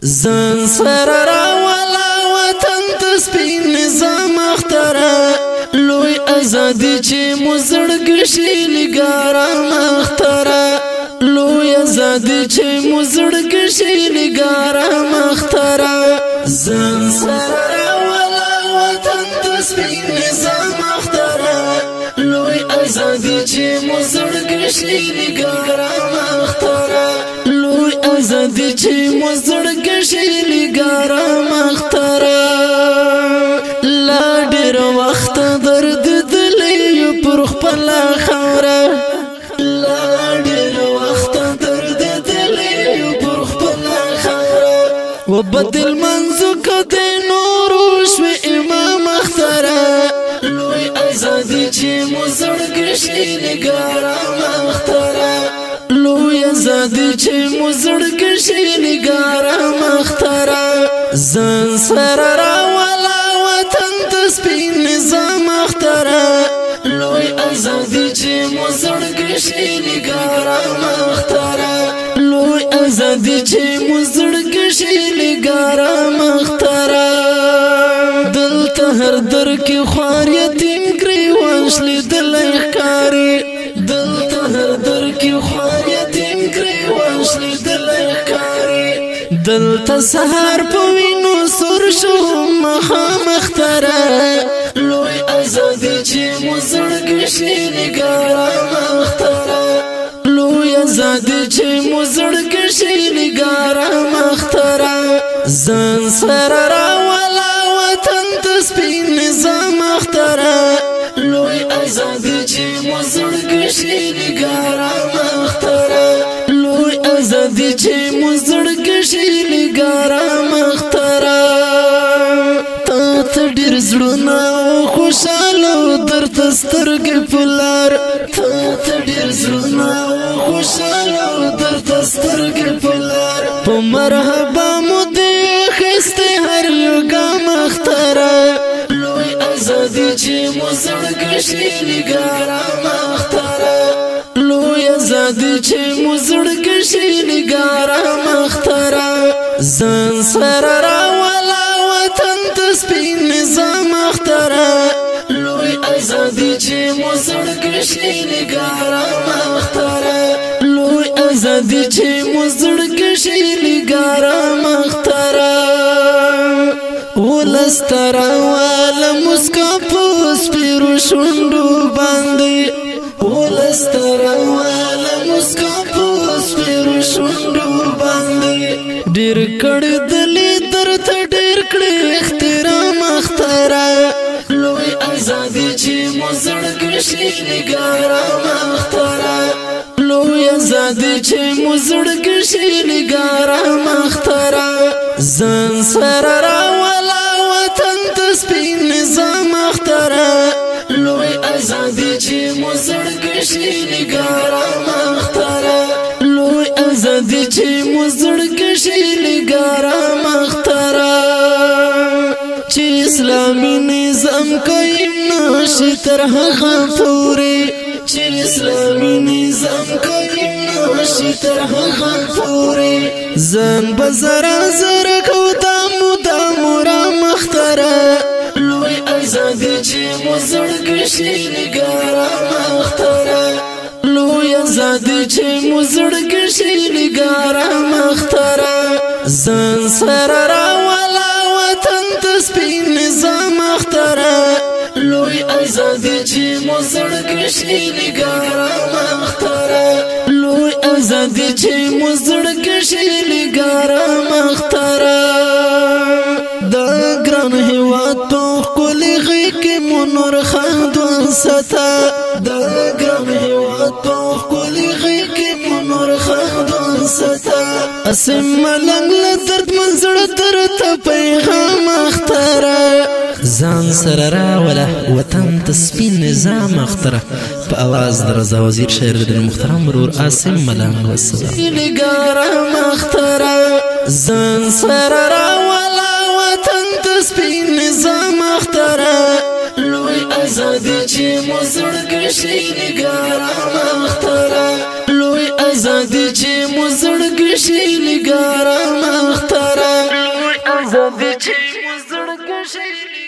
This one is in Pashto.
زن سر راولا وطن تسپین نظام اخترا لوی ازادی چی مزرگشی نگارا مخترا لوی ازادی چی مزرگشی نگارا مخترا زن سر راولا وطن تسپین نظام اخترا لوی ازادی چی مزرگشی نگارا مخترا لوی ازادی چی مزرگشی نگارا مخترا لا ډیر وخت درد دلی پر خپل خوره لا ډیر وخت درد دلی پر خپل خوره وبدل منځو کده نور شو امام اختره لوی ازادی چی مزرگشی نگارا مختره لوی ازادی چی مزرگشی نگارا مختره زن سر راولا وطن تسپین نظام اختره لوی ازادی چی مزرگشی نگارا مختره لوی ازادی چی مزرگشی نگارا مختره دلتا هر در کی خوار یتیم گریوانش لیدل اخکاری دلتا هر در کی خوار یتیم گریوانش لیدل اخکاری دلتا سهار پوینو سر شو مخام اختره لوی ازادی چی مزرگشی نگارا مختره لوی ازادی چی مزرگشی نگارا مختره زن سر راولا وطن تسپین نظام اختره لوی ازادی چی مزرگشی نگارا مختره لوی ازادی چی مزرگشی نگارا مختره تا ډیر زړونه خوشاله درته سترګې پلار تا ډیر زړونه خوشاله درته سترګې پلار په مرحبا مو دې خسته هر یو ګام اختره لوی ازادی چی مزرگشی نگارا مختره لوی ازادی چی مزرگشی نگارا مختره زن سر راولا وطن تسپین نظام اختره لوی ازادی چی مزرگشی نگارا مختره لوی ازادی چی مزرگشی نگارا مختره ولسترا والا مسکا پوس پیرو شوندو باندې ولسترا والا مسکا پوس پیرو شوندو باندې ډیر کړه دلی درته ډیر کړه احترام اختره لوی ازادی چی مزرگشی نگارا مختره لوی ازادی چی مزرگشی نگارا مختره زن سر راولا وطن تسپین نظام اختره لوی ازادی چی مزرگشی نگارا مختره لوی ازادی چی مزرگشی نگارا مختره چی اسلامی نظام قائم نشی تر هغه پورې چی اسلامی نظام قائم نشی تر هغه پورې زن بزرا زرا کو دامو را مختره لوی ازادی چی مزرگشی نگارا مختره لوی ازادی چی مزرگشی نگارا مختره زن سر راولا وطن تسپین نظام اختره لوی ازادی چی مزرگشی نگارا مختره لوی ازادی چی مزرگشی نگارا مختره دا گران هیواد تو خکولی غیقی منور خاندوان ستا دا گران هیواد تو خکولی غیقی منور خاندوان ستا اسم ملنگ لدرد منزر درد پیغام اختره ځان سره راوله وطن تسپین نظام اختره په اواز د رضا وزیر شاعر د محترم ورور عاصم ملنګ والسلام نگارا مختره ځان سره راوله وطن تسپین نظام اختره لوی ازادی چی مزرگشی نگارا مختره لوی ازادی چی مزرگشی نگارا مختره ازادي چې مزړ کشي